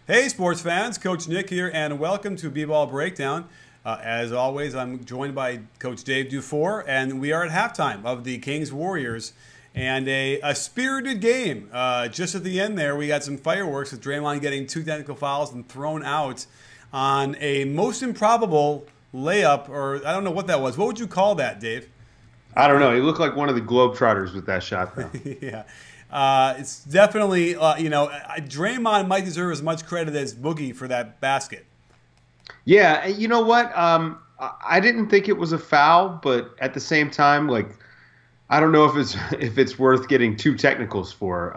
Hey, sports fans, Coach Nick here, and welcome to B-Ball Breakdown. As always, I'm joined by Coach Dave Dufour, and we are at halftime of the Kings-Warriors, and a spirited game. Just at the end there, we got some fireworks with Draymond getting 2 technical fouls and thrown out on a most improbable layup, or I don't know what that was. What would you call that, Dave? I don't know. He looked like one of the Globetrotters with that shot, though. Yeah. It's definitely, Draymond might deserve as much credit as Boogie for that basket. Yeah, you know what? I didn't think it was a foul, but at the same time, like, I don't know if it's worth getting 2 technicals for.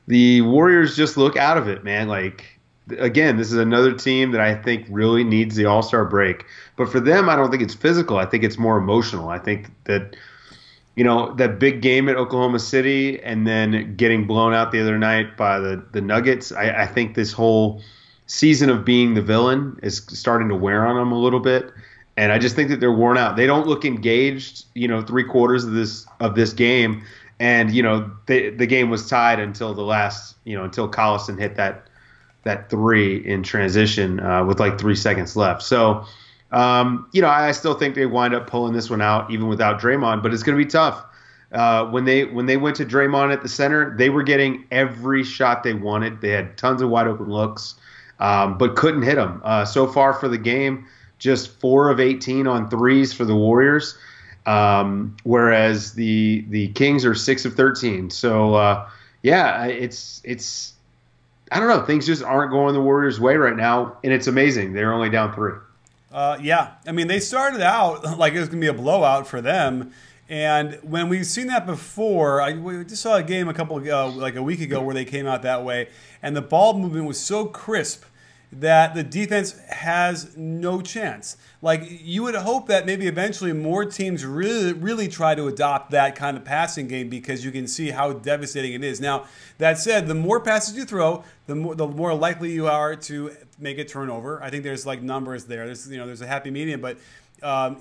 The Warriors just look out of it, man. Like, again, this is another team that I think really needs the All-Star break. But for them, I don't think it's physical. I think it's more emotional. I think that that big game at Oklahoma City and then getting blown out the other night by the Nuggets, I think this whole season of being the villain is starting to wear on them a little bit. And I just think that they're worn out. They don't look engaged, 3/4 of this game. And, the game was tied until the last, until Collison hit that 3 in transition with like 3 seconds left. So, I still think they wind up pulling this one out even without Draymond, but it's going to be tough. When they went to Draymond at the center, they were getting every shot they wanted. They had tons of wide open looks, but couldn't hit them. So far for the game, just 4 of 18 on threes for the Warriors, whereas the Kings are 6 of 13. So it's I don't know. Things just aren't going the Warriors' way right now, and it's amazing. They're only down 3. Yeah, I mean, they started out like it was going to be a blowout for them. And when we've seen that before, we just saw a game like a week ago where they came out that way. And the ball movement was so crisp that the defense has no chance. Like, you would hope that maybe eventually more teams really try to adopt that kind of passing game because you can see how devastating it is. Now, that said, the more passes you throw, the more likely you are to make a turnover. I think there's like numbers there. There's a happy medium, but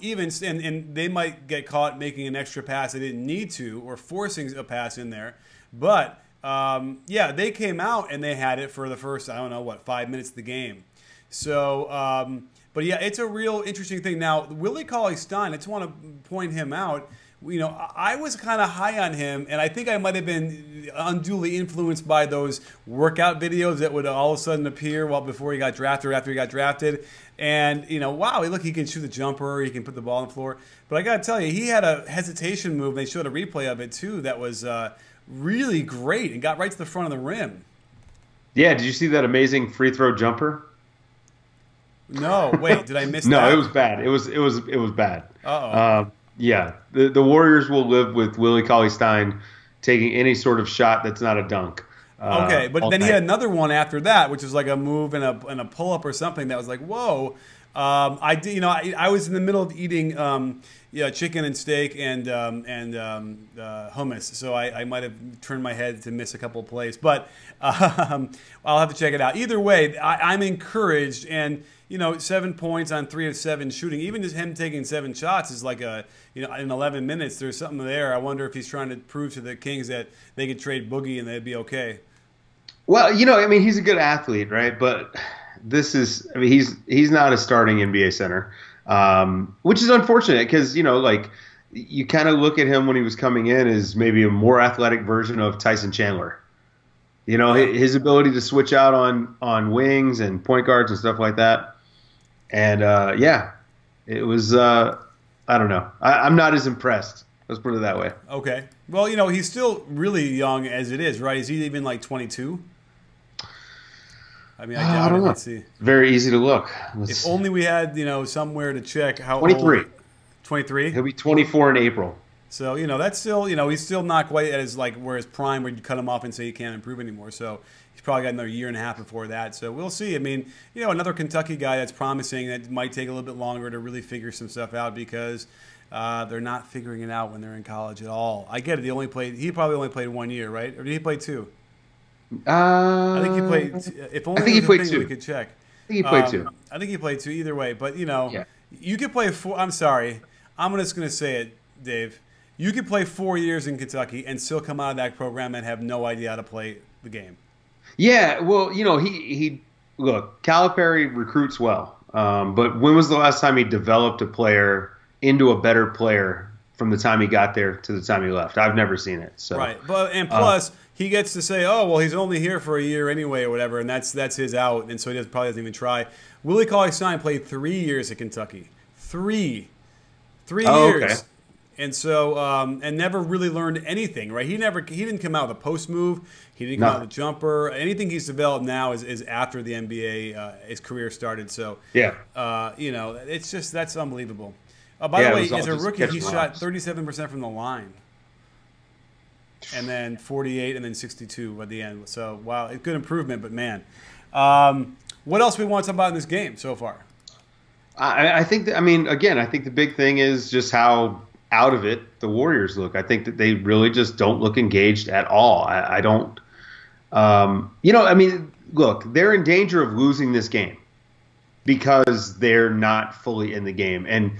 even and they might get caught making an extra pass they didn't need to or forcing a pass in there. But they came out and they had it for the first, 5 minutes of the game. So, but yeah, it's a real interesting thing. Now, Willie Cauley-Stein, I just want to point him out. I was kind of high on him, and I think I might have been unduly influenced by those workout videos that would all of a sudden appear before he got drafted or after he got drafted. And, wow, look, he can shoot the jumper, he can put the ball on the floor. But I got to tell you, he had a hesitation move. They showed a replay of it, too, that was really great and got right to the front of the rim. Yeah, did you see that amazing free throw jumper? No, wait, did I miss that? No, it was bad. It was bad. Uh-oh. Yeah, the Warriors will live with Willie Cauley-Stein taking any sort of shot that's not a dunk. Okay, but then he had another one after that, which was like a move and a pull up or something that was like, whoa. I was in the middle of eating chicken and steak and hummus, so I might have turned my head to miss a couple of plays, but I'll have to check it out. Either way, I'm encouraged, and 7 points on 3 of 7 shooting, even just him taking 7 shots is like in 11 minutes, there's something there. I wonder if he's trying to prove to the Kings that they could trade Boogie and they'd be okay. Well, he's a good athlete, right? But he's not a starting NBA center, which is unfortunate because, you kind of look at him when he was coming in as maybe a more athletic version of Tyson Chandler. His ability to switch out on wings and point guards and stuff like that. And, it was, I don't know. I'm not as impressed. Let's put it that way. Okay. Well, he's still really young as it is, right? Is he even like 22? I mean, I don't know. Let's see. Very easy to look. If only we had, somewhere to check how 23. old. 23? He'll be 24 in April. So, that's still, he's still not quite at his, where his prime where you cut him off and say he can't improve anymore. So he's probably got another year and a half before that. So we'll see. I mean, another Kentucky guy that's promising that might take a little bit longer to really figure some stuff out because they're not figuring it out when they're in college at all. I get it. He probably only played 1 year, right? Or did he play 2? I think he played. If only I think he played 2. We could check. I think he played 2. I think he played 2 either way. But Yeah. You could play 4. I'm sorry. I'm just going to say it, Dave. You could play 4 years in Kentucky and still come out of that program and have no idea how to play the game. Yeah, well, he look, Calipari recruits well, but when was the last time he developed a player into a better player from the time he got there to the time he left? I've never seen it. So Right, but and plus he gets to say, "Oh, well, he's only here for a year anyway, or whatever," and that's his out, and so he probably doesn't even try. Willie Cauley-Stein played 3 years at Kentucky, three years, okay. and so and never really learned anything. Right? He didn't come out with a post move. He didn't come out with a jumper. Anything he's developed now is after the NBA his career started. So Yeah. It's just that's unbelievable. By the way, as a rookie, he shot 37% from the line. And then 48, and then 62 at the end. So, wow, good improvement, but man. What else we want to talk about in this game so far? I think that, again, I think the big thing is just how out of it the Warriors look. I think that they really just don't look engaged at all. I don't, look, they're in danger of losing this game because they're not fully in the game. And,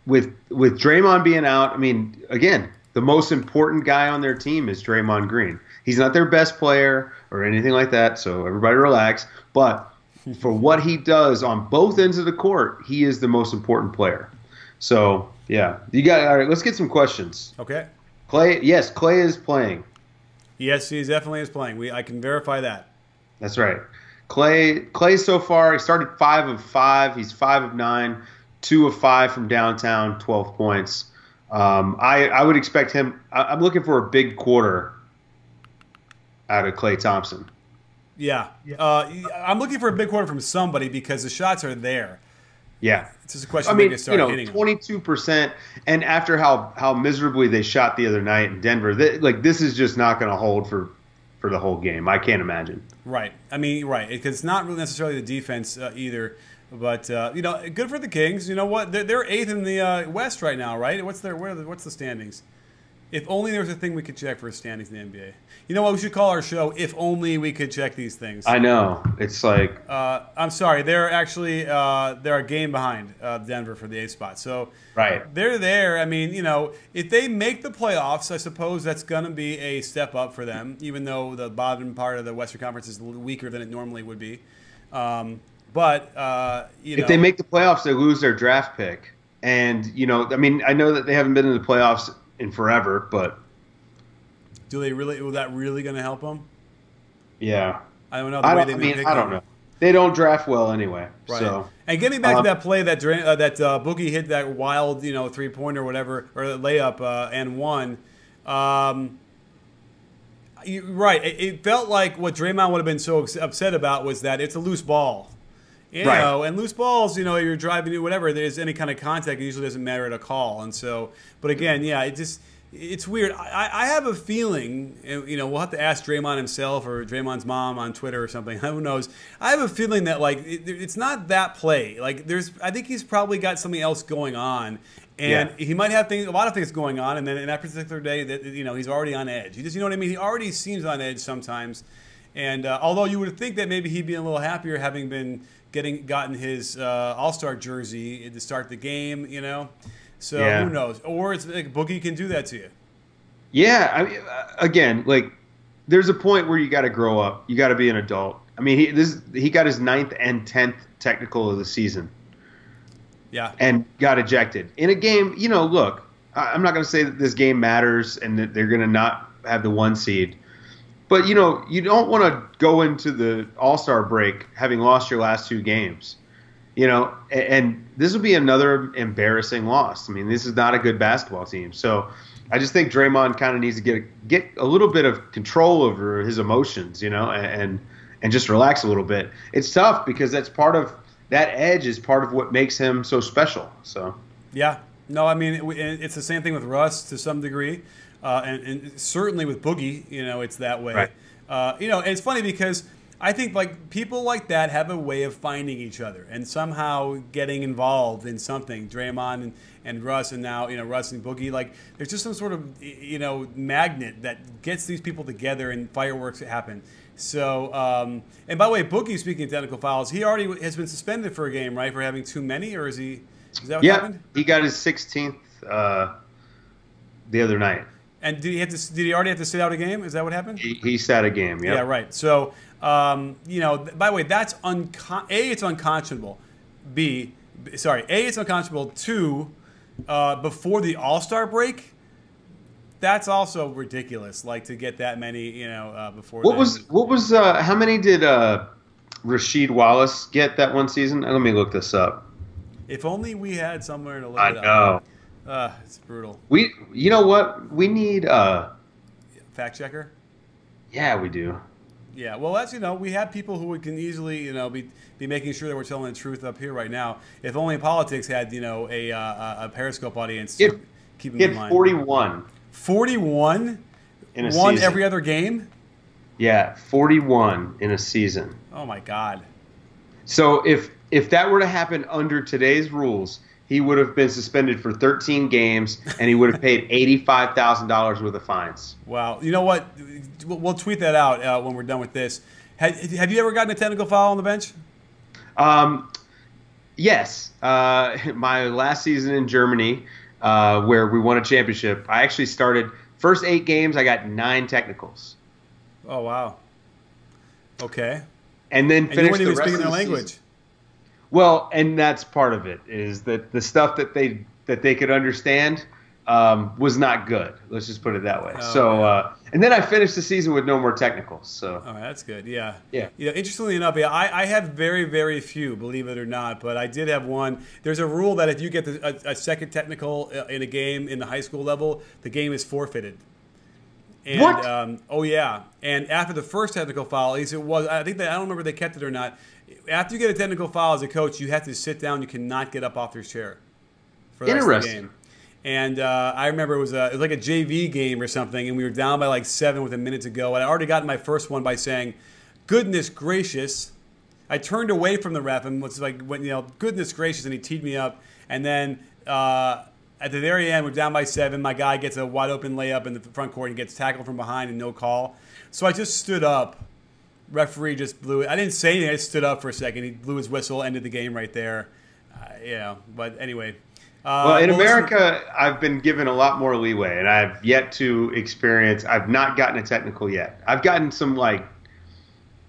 with Draymond being out, again, the most important guy on their team is Draymond Green. He's not their best player or anything like that, so everybody relax. But for what he does on both ends of the court, he is the most important player. So, yeah. All right, let's get some questions. Okay. Clay is playing. Yes, he definitely is playing. I can verify that. That's right. Clay so far, he started 5 of 5. He's 5 of 9, 2 of 5 from downtown, 12 points. I would expect him. I'm looking for a big quarter out of Klay Thompson. Yeah. I'm looking for a big quarter from somebody because the shots are there. Yeah. It's just a question of to start hitting 22%, and after how miserably they shot the other night in Denver, this is just not going to hold for the whole game. I can't imagine. Right. Right. Because it's not really necessarily the defense either. But good for the Kings. You know what? They're 8th in the West right now, right? What's the standings? If only there was a thing we could check for standings in the NBA. You know what? We should call our show "If Only We Could Check These Things." I know. It's like I'm sorry. They're actually they're a game behind Denver for the 8th spot. So right. They're there. If they make the playoffs, I suppose that's going to be a step up for them. Even though the bottom part of the Western Conference is a little weaker than it normally would be. But if they make the playoffs, they lose their draft pick, and I know that they haven't been in the playoffs in forever, but do they really? Was that really going to help them? Yeah, I don't know. I don't know. They don't draft well anyway. Right. So, and getting back to that play that Boogie hit that wild 3-pointer or whatever or layup and won. Right. It felt like what Draymond would have been so upset about was that it's a loose ball. And loose balls, you're driving, whatever, there's any kind of contact, it usually doesn't merit a call. And so, but again, yeah, it's weird. I have a feeling, we'll have to ask Draymond himself or Draymond's mom on Twitter or something. Who knows? I have a feeling that, it's not that play. I think he's probably got something else going on. And he might have a lot of things going on. And then in that particular day, that he's already on edge. He just, you know what I mean? He already seems on edge sometimes. And although you would think that maybe he'd be a little happier having been gotten his All-Star jersey to start the game, So who knows? Or it's like Boogie can do that to you. Yeah, again, there's a point where you got to grow up. You got to be an adult. He got his 9th and 10th technical of the season. Yeah, and got ejected in a game. Look, I'm not going to say that this game matters and that they're going to not have the 1 seed. But, you don't want to go into the All-Star break having lost your last 2 games, and this will be another embarrassing loss. This is not a good basketball team. So I just think Draymond kind of needs to get a little bit of control over his emotions, and just relax a little bit. It's tough because that edge is part of what makes him so special. So yeah. No, it's the same thing with Russ to some degree. And certainly with Boogie, it's that way. Right. And it's funny because I think people like that have a way of finding each other and somehow getting involved in something. Draymond and Russ, and now Russ and Boogie. There's just some sort of magnet that gets these people together and fireworks happen. So, and by the way, Boogie, speaking of technical fouls, he already has been suspended for a game, right, for having too many, or is that what happened? He got his 16th the other night. And did he already have to sit out a game? Is that what happened? He sat a game. Yep. Yeah, right. So you know, by the way, that's it's unconscionable. It's unconscionable. Two, before the All-Star break, that's also ridiculous. Like to get that many, you know, before. What was how many did Rasheed Wallace get that one season? Let me look this up. If only we had somewhere to look I it up. know. It's brutal. You know what? We need fact checker. Yeah, we do. Yeah, well, that's, you know, we have people who can easily, you know, be making sure that we're telling the truth up here right now. If only politics had, you know, a Periscope audience to keep them in mind. 41. 41? In a One season. every other game? Yeah, 41 in a season. Oh, my God. So if that were to happen under today's rules, he would have been suspended for 13 games, and he would have paid $85,000 worth of fines. Wow. You know what? We'll tweet that out when we're done with this. Have you ever gotten a technical foul on the bench? Yes. My last season in Germany, where we won a championship, I actually started first 8 games. I got 9 technicals. Oh, wow. Okay. And then And you weren't finished even the rest speaking of their the language. season. Well, and that's part of it, is that the stuff that they could understand was not good. Let's just put it that way. Oh, And then I finished the season with no more technicals. So Oh, that's good. Yeah. Yeah. You know, interestingly enough, yeah, I have very, very few, believe it or not, but I did have one. There's a rule that if you get a second technical in a game in the high school level, the game is forfeited. And, What? Oh yeah. And after the first technical foul, at least it was. I think I don't remember if they kept it or not. After you get a technical foul as a coach, you have to sit down. You cannot get up off your chair for the rest of the game. And I remember it was like a JV game or something, and we were down by like 7 with a minute to go. And I already got my first one by saying, "Goodness gracious!" I turned away from the ref and was like, "You know, goodness gracious!" And he teed me up. And then at the very end, we're down by 7. My guy gets a wide open layup in the front court and gets tackled from behind and no call. So I just stood up. Referee just blew it. I didn't say anything. I just stood up for a second. He blew his whistle, ended the game right there. But anyway. Well, in America, I've been given a lot more leeway, and I've yet to experience. I've not gotten a technical yet. I've gotten some like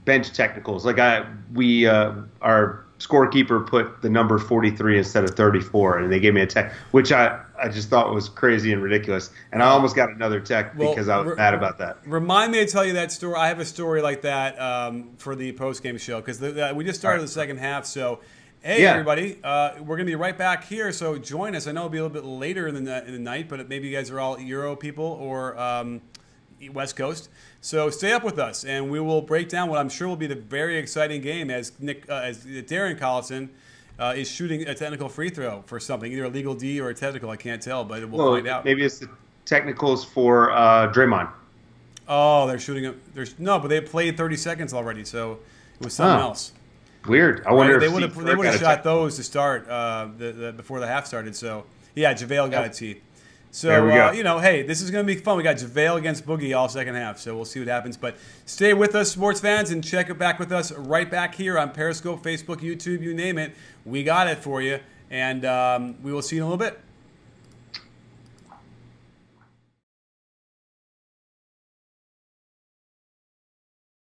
bench technicals. Like our scorekeeper put the number 43 instead of 34, and they gave me a tech, which I just thought was crazy and ridiculous. And I almost got another tech because I was mad about that. Remind me to tell you that story. I have a story like that for the post-game show because we just started the second half. So, hey, everybody, we're going to be right back here. So join us. I know it'll be a little bit later in the night, but maybe you guys are all Euro people or West Coast. So stay up with us, and we will break down what I'm sure will be the very exciting game as Darren Collison is shooting a technical free throw for something, either a legal D or a technical. I can't tell, but we'll find out. Maybe it's the technicals for Draymond. Oh, they're shooting. But they played 30 seconds already, so it was something else. Weird. I wonder if they would have shot those to start before the half started. So yeah, JaVale got a tee. So there we go. You know, hey, this is going to be fun. We got JaVale against Boogie all second half, so we'll see what happens. But stay with us, sports fans, and check it back with us right back here on Periscope, Facebook, YouTube, you name it. We got it for you, and we will see you in a little bit.